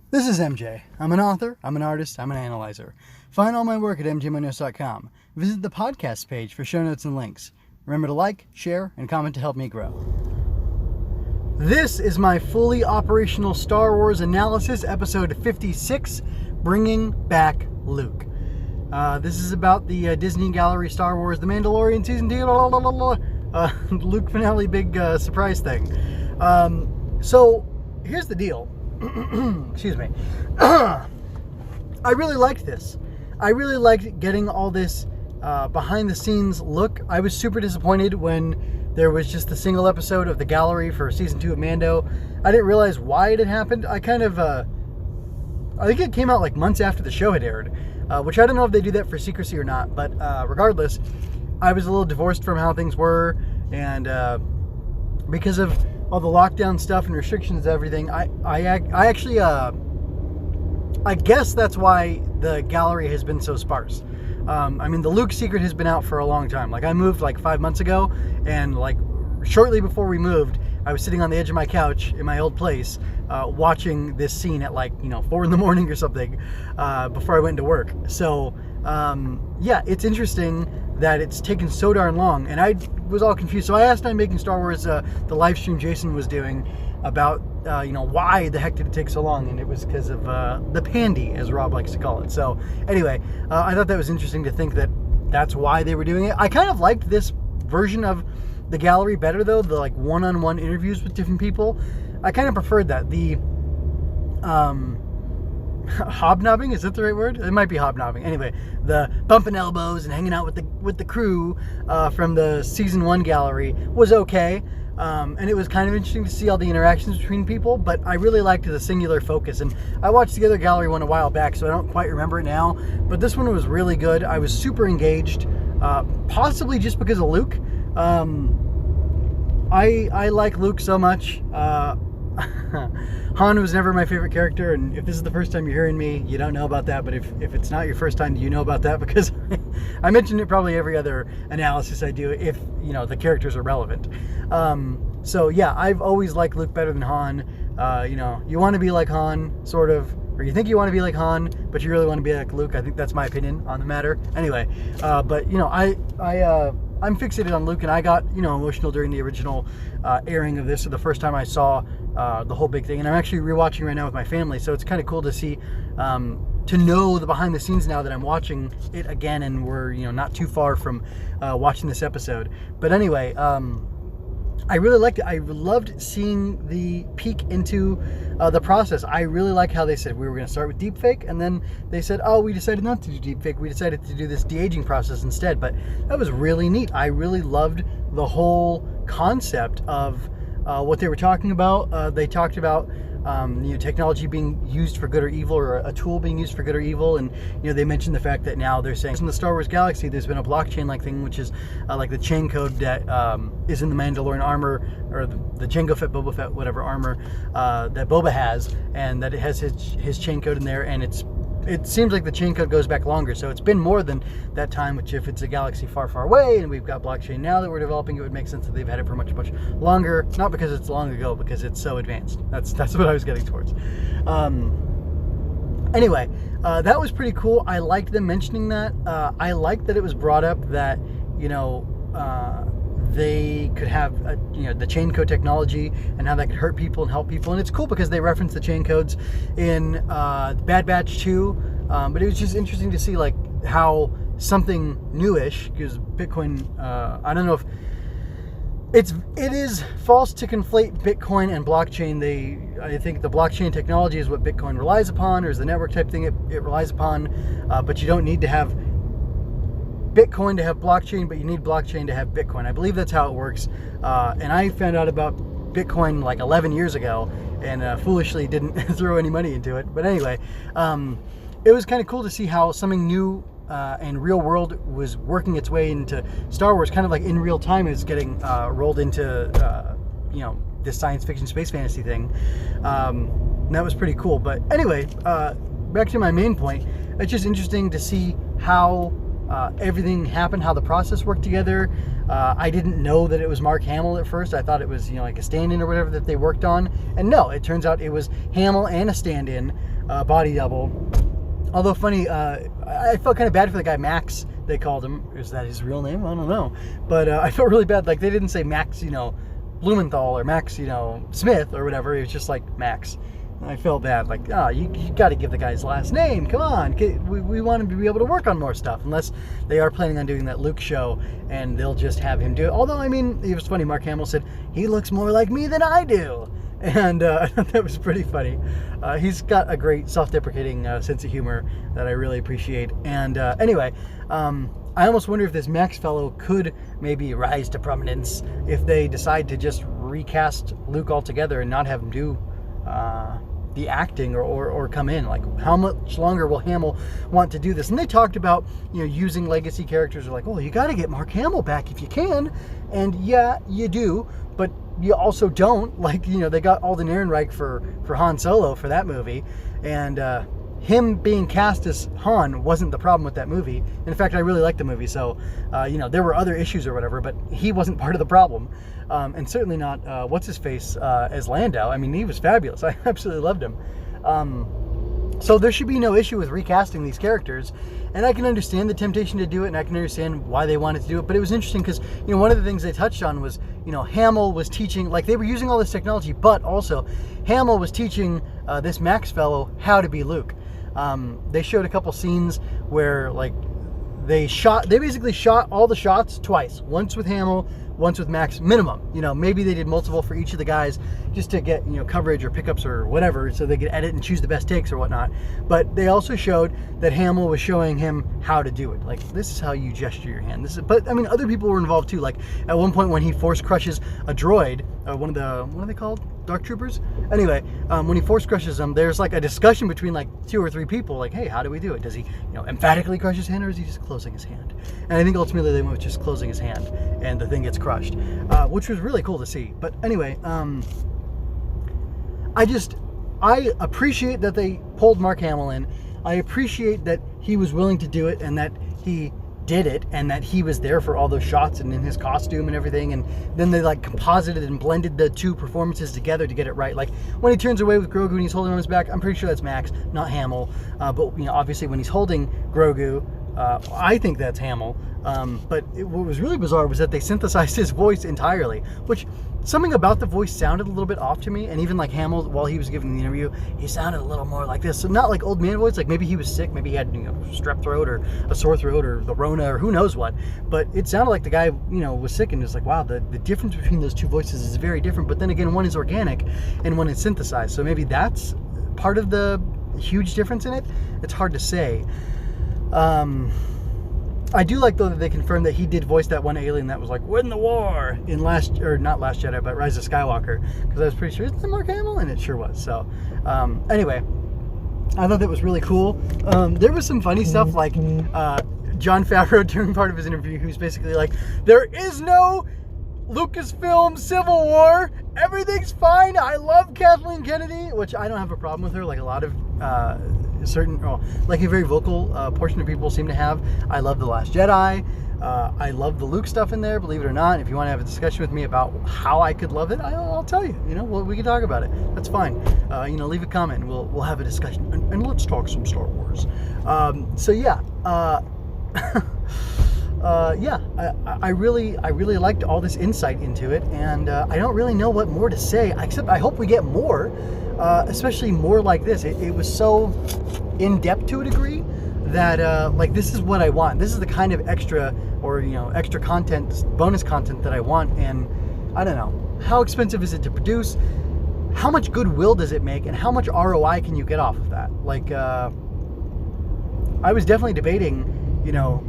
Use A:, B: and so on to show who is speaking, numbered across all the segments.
A: This is MJ. I'm an author, I'm an artist, I'm an analyzer. Find all my work at mjmunoz.com. Visit the podcast page for show notes and links. Remember to like, share, and comment to help me grow. This is my fully operational Star Wars analysis, episode 56, Bringing Back Luke. This is about the Disney Gallery Star Wars The Mandalorian Season 2 Luke finale big surprise thing. So here's the deal. Excuse me. I really liked this. I really liked getting all this behind the scenes look. I was super disappointed when there was just a single episode of the gallery for season 2 of Mando. I didn't realize why it had happened. I think it came out like months after the show had aired, which I don't know if they do that for secrecy or not, but regardless, I was a little divorced from how things were, and because of all the lockdown stuff and restrictions and everything, I actually I guess that's why the gallery has been so sparse. I mean, the Luke secret has been out for a long time. Like, I moved like 5 months ago, and like shortly before we moved, I was sitting on the edge of my couch in my old place, watching this scene at 4 in the morning or something, before I went to work. So yeah, it's interesting that it's taken so darn long, and I was all confused. So I asked on Making Star Wars, the live stream Jason was doing, about why the heck did it take so long, and it was because of the pandy, as Rob likes to call it. So anyway, I thought that was interesting to think that that's why they were doing it. I kind of liked this version of the gallery better, though, the like one-on-one interviews with different people. I kind of preferred that. The hobnobbing, is that the right word? It might be hobnobbing. Anyway, the bumping elbows and hanging out with the crew from the season 1 gallery was okay. And it was kind of interesting to see all the interactions between people, but I really liked the singular focus. And I watched the other gallery one a while back, so I don't quite remember it now, but this one was really good. I was super engaged, possibly just because of Luke. I like Luke so much. Han was never my favorite character, and if this is the first time you're hearing me, you don't know about that, but if it's not your first time, you know about that, because I mentioned it probably every other analysis I do, if the characters are relevant. So yeah, I've always liked Luke better than Han. You want to be like Han, sort of, or you think you want to be like Han, but you really want to be like Luke. I think that's my opinion on the matter. Anyway, but I'm fixated on Luke, and I got emotional during the original airing of this, so the first time I saw the whole big thing, and I'm actually rewatching right now with my family, so it's kind of cool to see, to know the behind the scenes now that I'm watching it again, and we're not too far from watching this episode. But anyway, I really liked it. I loved seeing the peek into the process. I really like how they said we were going to start with deepfake, and then they said, oh, we decided not to do deepfake. We decided to do this de-aging process instead. But that was really neat. I really loved the whole concept of what they were talking about. They talked about technology being used for good or evil, or a tool being used for good or evil, and they mentioned the fact that now they're saying in the Star Wars galaxy there's been a blockchain-like thing, which is like the chain code that is in the Mandalorian armor, or the Jango Fett, Boba Fett, whatever armor that Boba has, and that it has his chain code in there, and it seems like the chain code goes back longer, so it's been more than that time, which if it's a galaxy far, far away, and we've got blockchain now that we're developing, it would make sense that they've had it for much, much longer, not because it's long ago, because it's so advanced. That's what I was getting towards. Anyway, that was pretty cool. I liked them mentioning that. I liked that it was brought up that, they could have the chain code technology, and how that could hurt people and help people. And it's cool because they reference the chain codes in Bad Batch 2, but it was just interesting to see like how something newish, because Bitcoin, I don't know if it is false to conflate Bitcoin and blockchain. I think the blockchain technology is what Bitcoin relies upon, or is the network type thing it relies upon, but you don't need to have Bitcoin to have blockchain, but you need blockchain to have Bitcoin. I believe that's how it works. And I found out about Bitcoin like 11 years ago, and foolishly didn't throw any money into it. But anyway, it was kind of cool to see how something new and real world was working its way into Star Wars, kind of like in real time is getting rolled into this science fiction space fantasy thing. And that was pretty cool. But anyway, back to my main point. It's just interesting to see how everything happened, how the process worked together. I didn't know that it was Mark Hamill at first. I thought it was like a stand-in or whatever that they worked on, and no, it turns out it was Hammil and a stand-in body double. Although funny, I felt kind of bad for the guy Max. They called him. Is that his real name? I don't know. But I felt really bad. Like they didn't say Max, Blumenthal or Max, Smith or whatever. It was just like Max. And I felt bad. Like, you got to give the guy his last name. Come on. We want him to be able to work on more stuff. Unless they are planning on doing that Luke show and they'll just have him do it. Although, I mean, it was funny. Mark Hamill said, he looks more like me than I do. And I thought that was pretty funny. He's got a great self-deprecating sense of humor that I really appreciate. And anyway, I almost wonder if this Max fellow could maybe rise to prominence if they decide to just recast Luke altogether and not have him do the acting or come in. Like, how much longer will Hammil want to do this? And they talked about, using legacy characters. They're like, well, you got to get Mark Hamill back if you can. And yeah, you do, but you also don't. Like, they got Alden Ehrenreich for Han Solo for that movie. And him being cast as Han wasn't the problem with that movie. In fact, I really liked the movie. So, there were other issues or whatever, but he wasn't part of the problem. And certainly not, what's-his-face as Lando. I mean, he was fabulous. I absolutely loved him. So there should be no issue with recasting these characters. And I can understand the temptation to do it, and I can understand why they wanted to do it. But it was interesting because, one of the things they touched on was, Hammil was teaching, like they were using all this technology, but also Hammil was teaching this Max fellow how to be Luke. They showed a couple scenes where, like, they basically shot all the shots twice. Once with Hammil, once with Max, minimum. Maybe they did multiple for each of the guys just to get, coverage or pickups or whatever, so they could edit and choose the best takes or whatnot. But they also showed that Hammil was showing him how to do it. Like, this is how you gesture your hand. But I mean, other people were involved too. Like, at one point when he force crushes a droid, what are they called? Dark Troopers? Anyway, when he force crushes them, there's like a discussion between like 2 or 3 people, like, hey, how do we do it? Does he, emphatically crush his hand, or is he just closing his hand? And I think ultimately they went with just closing his hand, and the thing gets crushed, which was really cool to see. But anyway, I appreciate that they pulled Mark Hamill in. I appreciate that he was willing to do it, and that he did it, and that he was there for all those shots and in his costume and everything. And then they like composited and blended the 2 performances together to get it right. Like when he turns away with Grogu and he's holding on his back, I'm pretty sure that's Max, not Hammil. But obviously when he's holding Grogu, I think that's Hammil. But what was really bizarre was that they synthesized his voice entirely, which something about the voice sounded a little bit off to me. And even like Hammil, while he was giving the interview, he sounded a little more like this. So not like old man voice, like maybe he was sick, maybe he had strep throat or a sore throat or the Rona or who knows what. But it sounded like the guy was sick, and it's like, wow, the difference between those 2 voices is very different. But then again, one is organic and one is synthesized. So maybe that's part of the huge difference in it. It's hard to say. I do like, though, that they confirmed that he did voice that one alien that was like, win the war in not Last Jedi, but Rise of Skywalker, because I was pretty sure, isn't that Mark Hamill? And it sure was. So anyway, I thought that was really cool. There was some funny stuff, like Jon Favreau during part of his interview, who's basically like, there is no Lucasfilm Civil War, everything's fine, I love Kathleen Kennedy, which I don't have a problem with her, like a lot of like a very vocal portion of people seem to have. I love The Last Jedi. I love the Luke stuff in there, believe it or not. If you want to have a discussion with me about how I could love it, I'll tell you. We can talk about it. That's fine. Leave a comment and we'll have a discussion. And let's talk some Star Wars. So yeah. I really liked all this insight into it, and I don't really know what more to say, except I hope we get more, especially more like this. It was so in-depth to a degree that like, this is what I want. This is the kind of extra content, bonus content that I want. And I don't know, how expensive is it to produce? How much goodwill does it make, and how much ROI can you get off of that? Like, I was definitely debating.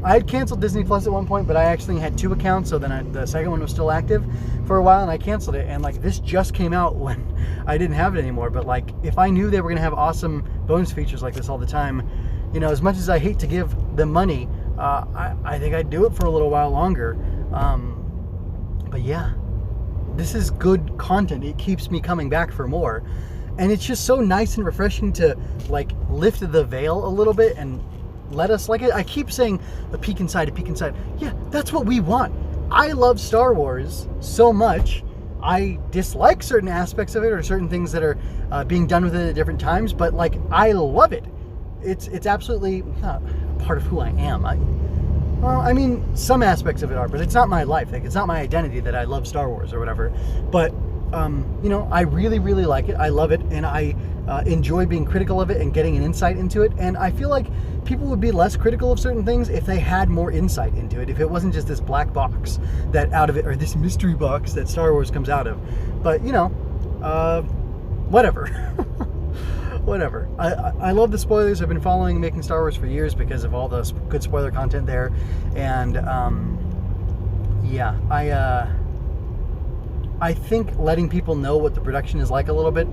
A: I had canceled Disney Plus at one point, but I actually had 2 accounts, so then the second one was still active for a while, and I canceled it. And like, this just came out when I didn't have it anymore. But like, if I knew they were gonna have awesome bonus features like this all the time, as much as I hate to give them money, I think I'd do it for a little while longer. But yeah, this is good content. It keeps me coming back for more, and it's just so nice and refreshing to like lift the veil a little bit and let us, like I keep saying, a peek inside. Yeah, that's what we want. I love Star Wars so much. I dislike certain aspects of it or certain things that are being done with it at different times, but like I love it. It's absolutely not part of who I am. I mean, some aspects of it are, but it's not my life. Like, it's not my identity that I love Star Wars or whatever. But I really, really like it. I love it, and I enjoy being critical of it and getting an insight into it. And I feel like people would be less critical of certain things if they had more insight into it. If it wasn't just this black box that out of it, or this mystery box that Star Wars comes out of. But whatever. Whatever. I love the spoilers. I've been following Making Star Wars for years because of all the good spoiler content there. And I think letting people know what the production is like a little bit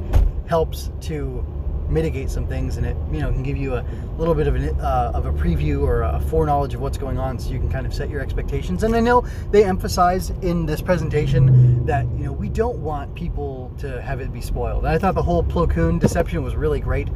A: helps to mitigate some things, and it can give you a little bit of a preview or a foreknowledge of what's going on, so you can kind of set your expectations. And I know they emphasize in this presentation that we don't want people to have it be spoiled. And I thought the whole Plo Koon deception was really great,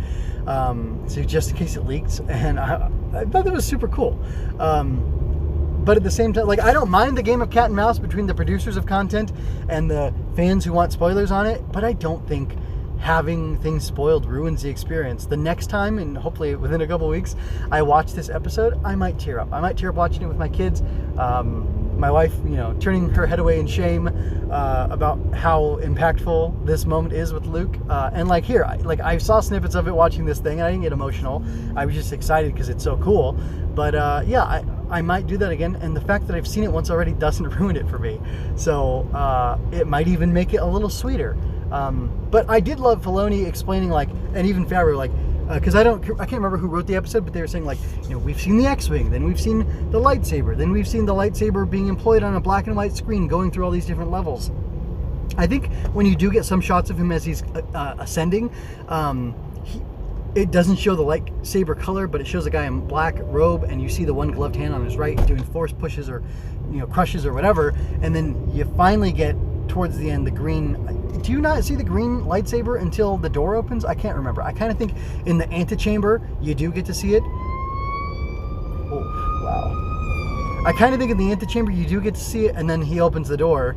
A: so just in case it leaks, and I thought that was super cool. But at the same time, like, I don't mind the game of cat and mouse between the producers of content and the fans who want spoilers on it, but I don't think having things spoiled ruins the experience. The next time, and hopefully within a couple weeks, I watch this episode, I might tear up. I might tear up watching it with my kids. My wife, turning her head away in shame about how impactful this moment is with Luke. And like here, I saw snippets of it watching this thing, and I didn't get emotional. I was just excited because it's so cool. But I might do that again, and the fact that I've seen it once already doesn't ruin it for me. So it might even make it a little sweeter. But I did love Filoni explaining, and even Favreau, because I can't remember who wrote the episode, but they were saying, we've seen the X-Wing, then we've seen the lightsaber, then we've seen the lightsaber being employed on a black and white screen going through all these different levels. I think when you do get some shots of him as he's ascending, it doesn't show the lightsaber color, but it shows a guy in black robe, and you see the one gloved hand on his right doing force pushes or crushes or whatever, and then you finally get towards the end the green. Do you not see the green lightsaber until the door opens? I can't remember. I kind of think in the antechamber you do get to see it. Oh, wow. I kind of think in the antechamber you do get to see it, and then he opens the door.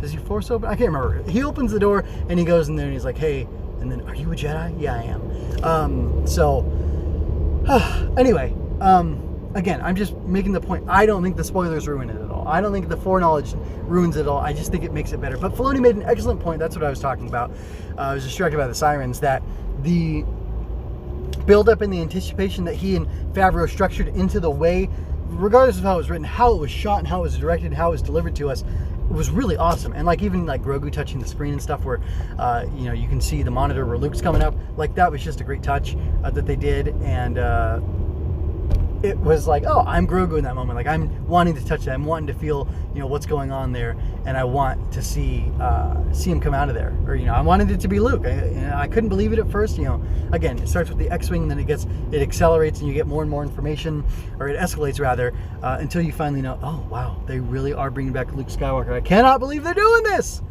A: Does he force open? I can't remember. He opens the door and he goes in there and he's like, hey, and then, are you a Jedi? Yeah, I am. Anyway, again, I'm just making the point. I don't think the spoilers ruin it at all. I don't think the foreknowledge ruins it all. I just think it makes it better. But Filoni made an excellent point. That's what I was talking about. I was distracted by the sirens. That the build-up and the anticipation that he and Favreau structured into the way, regardless of how it was written, how it was shot and how it was directed, how it was delivered to us, it was really awesome. And even Grogu touching the screen and stuff, where you can see the monitor where Luke's coming up, that was just a great touch that they did. And it was oh, I'm Grogu in that moment. I'm wanting to touch that. I'm wanting to feel what's going on there, and I want to see him come out of there. Or I wanted it to be Luke. I couldn't believe it at first. Again, it starts with the X-Wing, and then it accelerates, and you get more and more information, or it escalates rather, until you finally know, oh wow, they really are bringing back Luke Skywalker. I cannot believe they're doing this.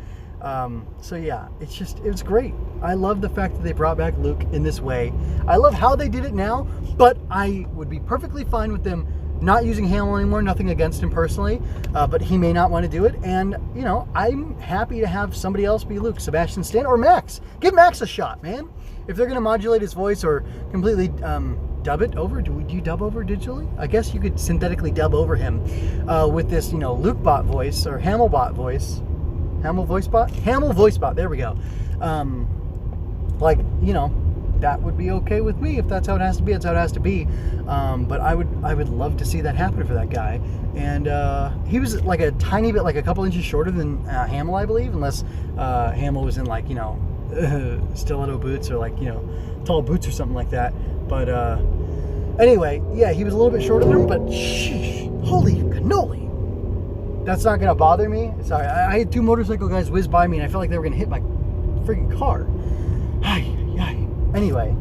A: So yeah, it was great. I love the fact that they brought back Luke in this way. I love how they did it now, but I would be perfectly fine with them not using Hammil anymore. Nothing against him personally, but he may not want to do it. And I'm happy to have somebody else be Luke, Sebastian Stan or Max. Give Max a shot, man. If they're going to modulate his voice or completely dub it over, do you dub over digitally? I guess you could synthetically dub over him with this Luke bot voice or Hammil bot voice. Hammil voice bot? Hammil voice bot, there we go. That would be okay with me. If that's how it has to be, that's how it has to be. But I would love to see that happen for that guy. And he was a tiny bit, a couple inches shorter than Hammil, I believe, unless Hammil was in stiletto boots or tall boots or something like that. But anyway, yeah, he was a little bit shorter than him, but sheesh, holy cannoli. That's not going to bother me. Sorry, I had two motorcycle guys whiz by me, and I felt like they were going to hit my freaking car. Anyway,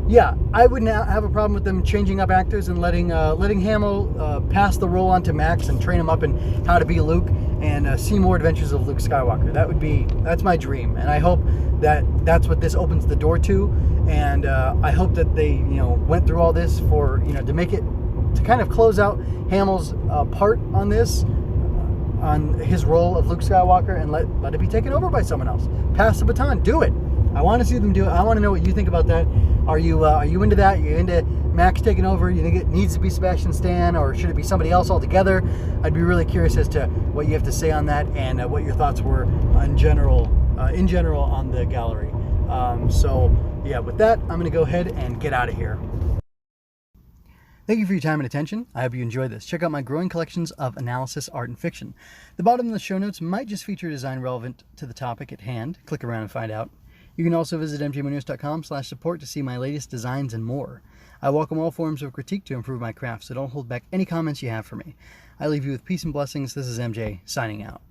A: yeah, I would not have a problem with them changing up actors and letting Hammil pass the role on to Max and train him up in how to be Luke and see more adventures of Luke Skywalker. That's my dream, and I hope that's what this opens the door to. And I hope that they went through all this for to make it, to kind of close out Hammil's part on this. on his role of Luke Skywalker and let it be taken over by someone else. Pass the baton. Do it. I want to see them do it. I want to know what you think about that. Are you into that? Are you into Max taking over? You think it needs to be Sebastian Stan, or should it be somebody else altogether? I'd be really curious as to what you have to say on that, and what your thoughts were in general on the gallery. So yeah, with that, I'm going to go ahead and get out of here. Thank you for your time and attention. I hope you enjoyed this. Check out my growing collections of analysis, art, and fiction. The bottom of the show notes might just feature a design relevant to the topic at hand. Click around and find out. You can also visit mjmunoz.com/support to see my latest designs and more. I welcome all forms of critique to improve my craft, so don't hold back any comments you have for me. I leave you with peace and blessings. This is MJ, signing out.